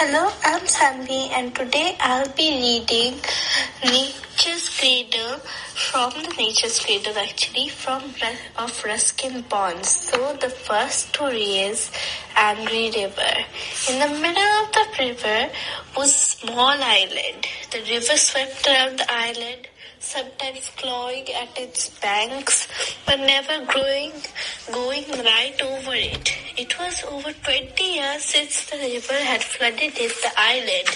Hello, I'm Sanvi and today I'll be reading Nature's Cradle from Ruskin Bonds. So the first story is Angry River. In the middle of the river was a small island. The river swept around the island, sometimes clawing at its banks, but never going right over it. It was over 20 years since the river had flooded the island,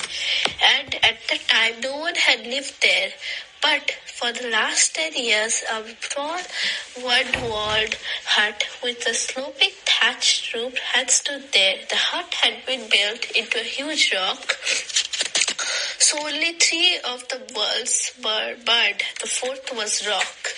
and at the time no one had lived there. But for the last 10 years, a small one-walled hut with a sloping thatched roof had stood there. The hut had been built into a huge rock, so only 3 of the walls were mud, the 4th was rock.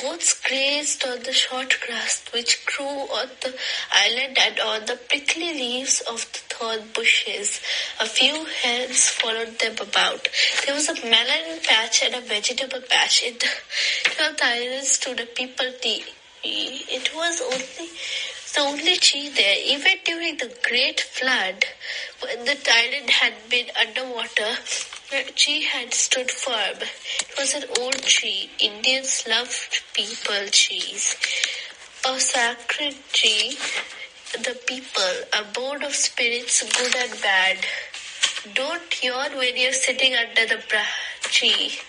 Goats grazed on the short grass which grew on the island and on the prickly leaves of the thorn bushes. A few hens followed them about. There was a melon patch and a vegetable patch. In the island stood a people tree. It was the only tree there. Even during the great flood, when the island had been underwater, the tree had stood firm. It was an old tree. Indians loved people trees. A sacred tree, the people, a board of spirits, good and bad. Don't yawn when you're sitting under the tree.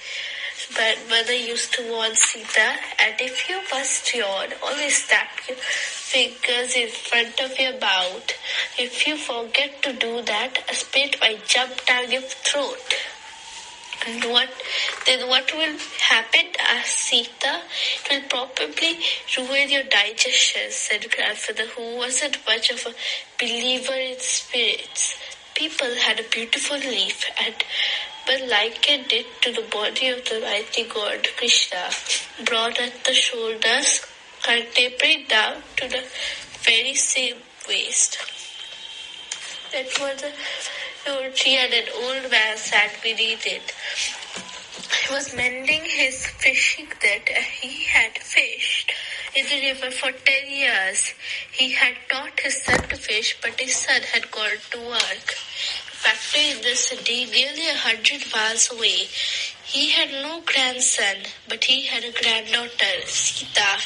But mother used to warn Sita, and if you must yawn, always tap your fingers in front of your mouth. If you forget to do that, a spirit might jump down your throat. And what will happen? Asked Sita. It will probably ruin your digestion, said grandfather, who wasn't much of a believer in spirits. People had a beautiful leaf but likened it to the body of the mighty god Krishna, broad at the shoulders and tapering down to the very same waist. That was the old tree, and an old man sat beneath it. He was mending his fishing net. He had fished in the river for 10 years. He had taught his son to fish, but his son had gone to work. Factory in the city, nearly 100 miles away. He had no grandson, but he had a granddaughter, Sita,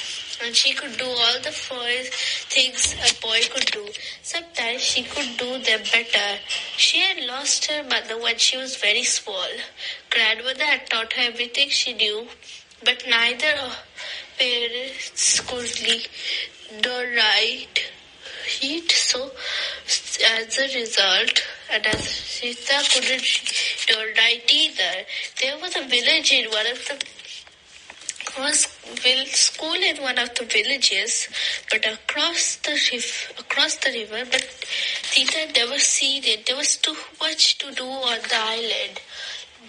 and she could do all the things a boy could do. Sometimes she could do them better. She had lost her mother when she was very small. Grandmother had taught her everything she knew, but neither of parents could read nor write. So, as a result, and as Sita couldn't read or write either, there was a village in school in one of the villages, but across the river. But Sita had never seen it. There was too much to do on the island.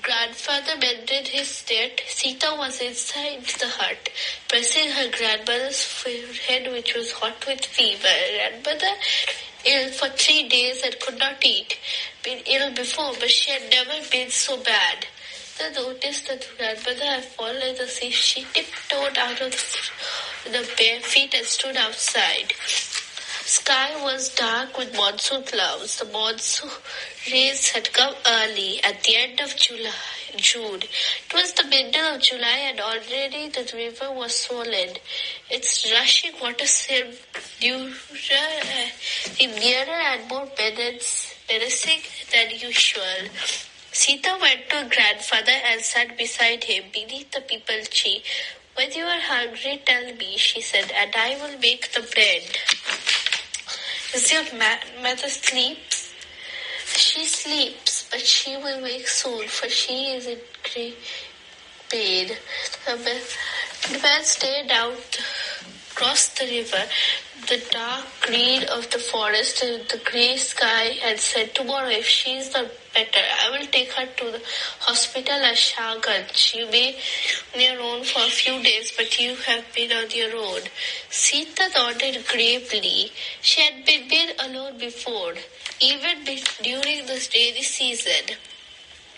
Grandfather mended his net. Sita was inside the hut, pressing her grandmother's forehead, which was hot with fever. Grandmother ill for 3 days and could not eat. Been ill before, but she had never been so bad. They noticed that grandmother had fallen in the sea. She tiptoed out of the bare feet and stood outside. Sky was dark with monsoon clouds. The monsoon rains had come early at the end of June. It was the middle of July and already the river was swollen. Its rushing water seemed nearer and more menacing than usual. Sita went to her grandfather and sat beside him beneath the peepal tree. When you are hungry, tell me, she said, and I will make the bread. Is your mother sleeps? She sleeps, but she will wake soon, for she is in great pain. The man stared out across the river, the dark green of the forest and the grey sky, and said, tomorrow, if she is not better, I will take her to the hospital at Shahganj. You may be on your own for a few days, but you have been on your own. Sita nodded gravely. She had been alone before, even during this rainy season.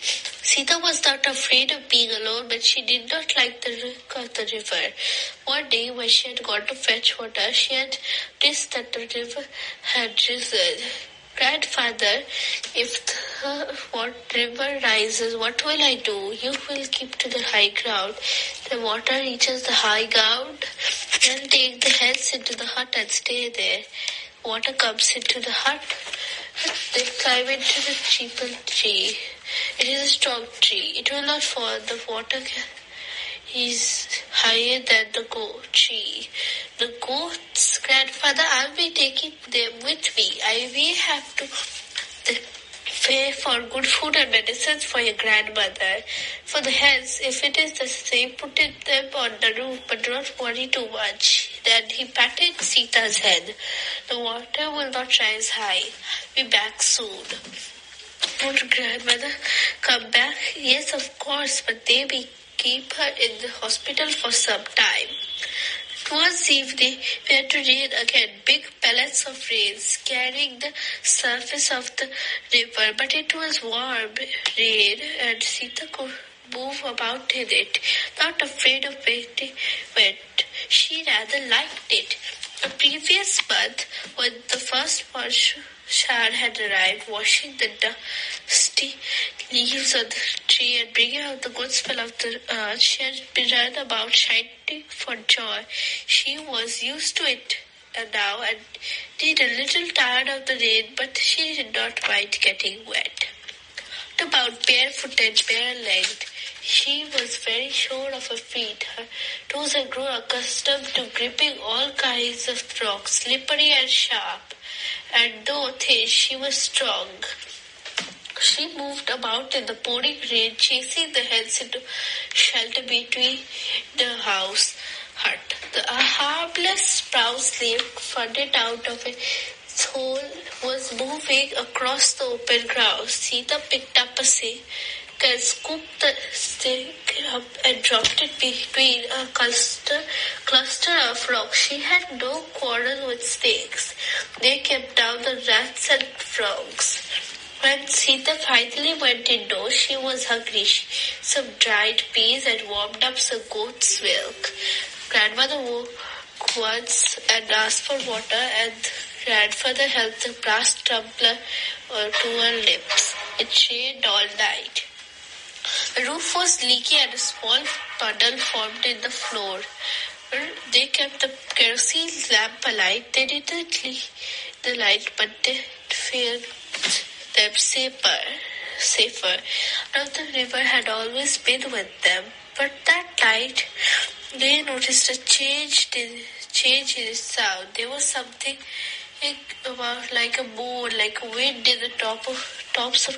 Sita was not afraid of being alone, but she did not like the look of the river. One day, when she had gone to fetch water, she had noticed that the river had risen. Grandfather, if the river rises, what will I do? You will keep to the high ground. The water reaches the high ground, then take the heads into the hut and stay there. Water comes into the hut, then climb into the cheaper tree. It is a strong tree. It will not fall. The water is higher than the tree. The goats, Grandfather, I'll be taking them with me. I will have to pay for good food and medicines for your grandmother. For the hens, if it is the same, put them on the roof, but don't worry too much. Then he patted Sita's head. The water will not rise high. Be back soon. Would grandmother come back? Yes, of course, but they may keep her in the hospital for some time. Towards evening, we had to rain again. Big pellets of rain scaring the surface of the river, but it was warm rain and Sita could move about in it, not afraid of getting wet. She rather liked it. The previous month, when the first shower had arrived, washing the dusty leaves on the tree and bringing out the good smell of the earth, she had been run about shouting for joy. She was used to it now and did a little tired of the rain, but she did not mind getting wet. About barefooted, bare-legged, she was very sure of her feet. Her toes had grown accustomed to gripping all kinds of rocks, slippery and sharp, and though thin, she was strong. She moved about in the pouring rain, chasing the hens into shelter between the hut. The harmless sprout slave funded out of its hole was moving across the open ground. Sita picked up a stick and scooped the stick up and dropped it between a cluster of rocks. She had no quarrel with snakes. They kept down the rats and frogs. When Sita finally went indoors, she was hungry. Some dried peas and warmed up some goat's milk. Grandmother woke once and asked for water, and Grandfather held the brass tumbler to her lips. It rained all night. The roof was leaky and a small puddle formed in the floor. They kept the kerosene lamp alight. They didn't leave the light, but they felt them safer. Now the river had always been with them, but that night they noticed a change in its sound. There was something about like a moan, like a wind in the tops of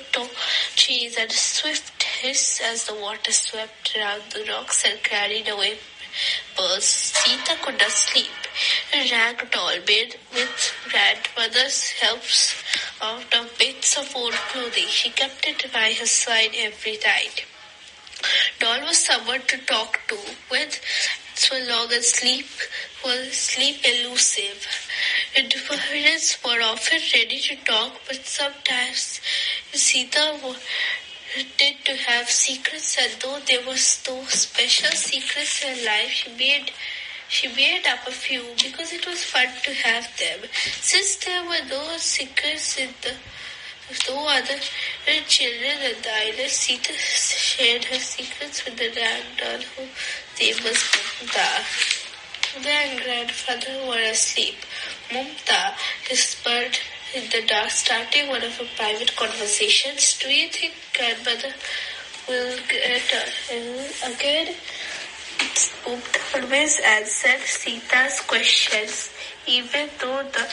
trees, and a swift hiss as the water swept around the rocks and carried away birds. Sita could not sleep. A rag doll made with grandmother's helps out of bits of old clothing. She kept it by her side every night. Doll was someone to talk to with, so long as sleep elusive. Indifferents were often ready to talk, but sometimes Sita wanted to have secrets, and though there were no special secrets in her life, she made up a few because it was fun to have them. Since there were no secrets in no other children in the island, Sita shared her secrets with the ragdoll whose name was Mumta. Then grandfather were asleep. Mumta whispered in the dark, starting one of her private conversations. Do you think grandmother will get again? Mumta always answered Sita's questions, even though the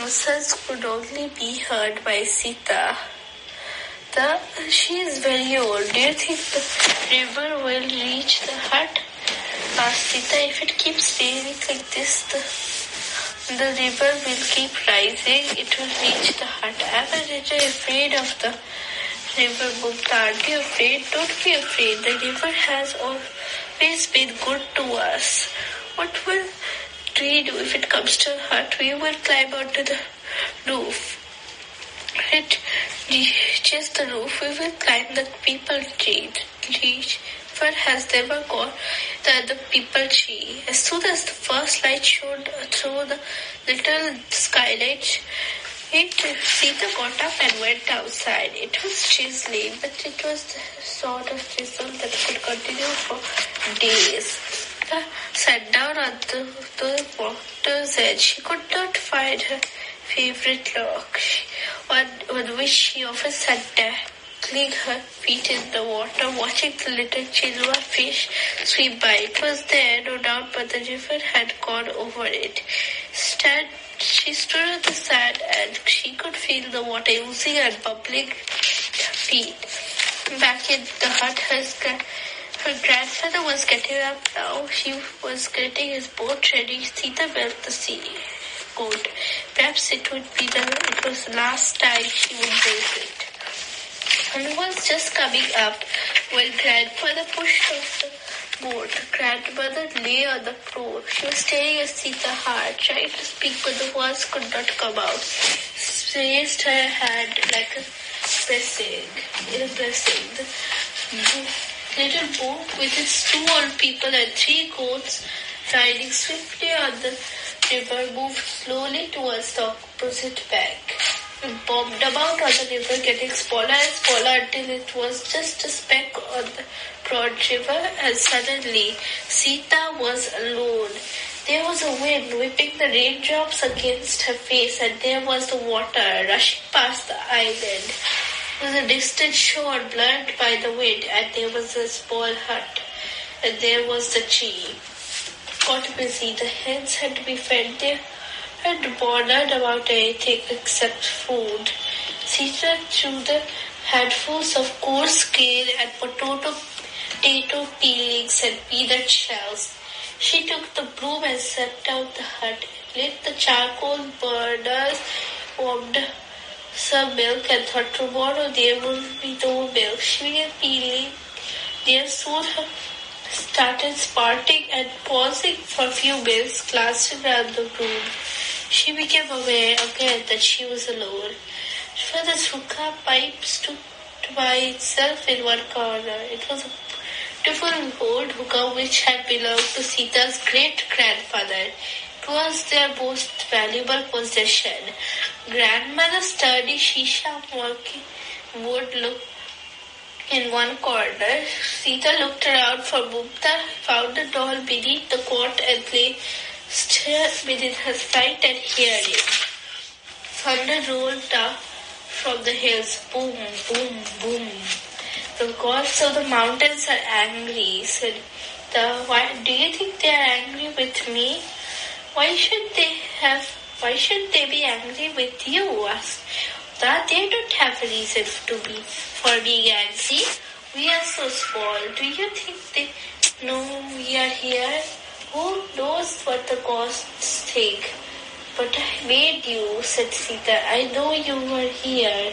answers could only be heard by Sita. She is very old. Do you think the river will reach the hut? Asked Sita. If it keeps raining like this, the river will keep rising. It will reach the hut. I'm a little afraid of the river, Mumta. Aren't you afraid? Don't be afraid. The river has always been good to us. What will we do if it comes to the hut? We will climb onto the roof. It reaches the roof. We will climb the peepal tree. The river has never gone the peepal tree. As soon as the first light shone through the little skylight, Sita got up and went outside. It was drizzling, but it was the sort of drizzle that could continue for days. Sita sat down on the water's edge. She could not find her favorite log, on which she often sat dangling her feet in the water, watching the little chilwa fish swim by. It was there, no doubt, but the river had gone over it. She stood on the sand and she could feel the water oozing and bubbling at her feet. Back in the hut, her grandfather was getting up now. She was getting his boat ready. Sita built the sea boat. Perhaps it was the last time she would build it. And was just coming up when grandfather pushed off the boat. Grandmother lay on the floor. She was staring at Sita hard, trying to speak, but the words could not come out. She raised her hand like a blessing. The little boat with its 2 old people and 3 goats riding swiftly on the river moved slowly towards the opposite bank. It bobbed about on the river, getting smaller and smaller until it was just a speck on the broad river, and suddenly Sita was alone. There was a wind whipping the raindrops against her face, and there was the water rushing past the island. There was a distant shore blurred by the wind, and there was a small hut, and there was the tree. Got busy. The hens had to be fed there and bothered about anything except food. Sita threw the handfuls of coarse kale and potato peelings and peanut shells. She took the broom and swept out the hut, lit the charcoal burners, warmed some milk, and thought tomorrow there will be no milk. She began peeling. There soon started sparting and pausing for a few minutes, glancing around the room. She became aware again that she was alone. For the hookah pipe stood by itself in one corner. It was a beautiful old hookah which had belonged to Sita's great-grandfather. It was their most valuable possession. Grandmother's sturdy shisha working wood looked in one corner. Sita looked around for Mumta, found a doll beneath the cot and placed her within her sight and hearing. Thunder rolled down from the hills. Boom, boom, boom. The gods of the mountains are angry, said Sita. Why do you think they are angry with me? Why should they be angry with you? Asked that they don't have a reason for being angry. We are so small. Do you think they know we are here? Who knows what the gods think? But I made you, said Sita. I know you were here.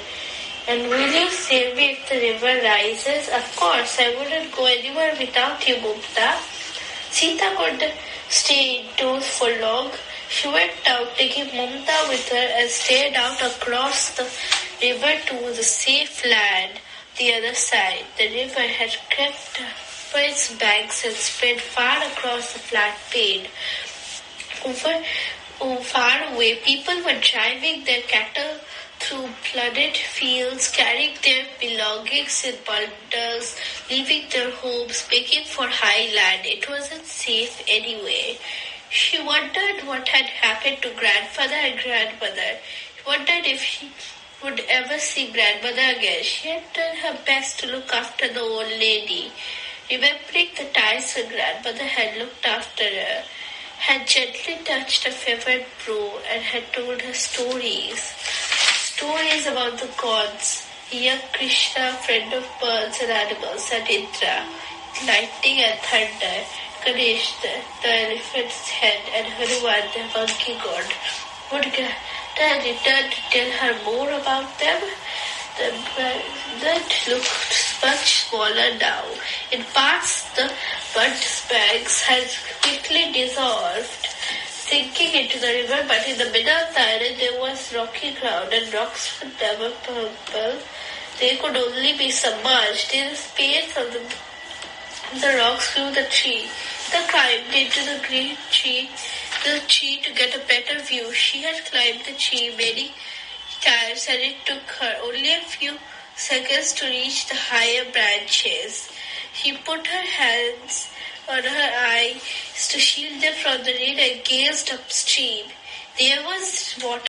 And will you save me if the river rises? Of course, I wouldn't go anywhere without you, Mumta. Sita couldn't stay indoors for long. She went out, taking Mumta with her, and stared out across the river to the safe land the other side. The river had crept over its banks and spread far across the flat plain. Far away, people were driving their cattle through flooded fields, carrying their belongings in bundles, leaving their homes, making for high land. It wasn't safe anyway. She wondered what had happened to grandfather and grandmother. She wondered if she would ever see grandmother again. She had done her best to look after the old lady. Remembering the times her grandmother had looked after her, had gently touched her fevered brow, and had told her stories. Stories about the gods, young Krishna, friend of birds and animals, and Indra, lightning and thunder, Ganesh, the elephant's head, and Hanuman, the monkey god. Would Grandma return to tell her more about them? The planet looked much smaller now. In parts, the mud banks had quickly dissolved, sinking into the river, but in the middle of the island there was rocky ground, and rocks were never purple. They could only be submerged. In the space of the rocks grew the tree. They climbed into the tree to get a better view. She had climbed the tree many times and it took her only a few seconds to reach the higher branches. She put her hands on her eyes to shield them from the rain and gazed upstream. There was water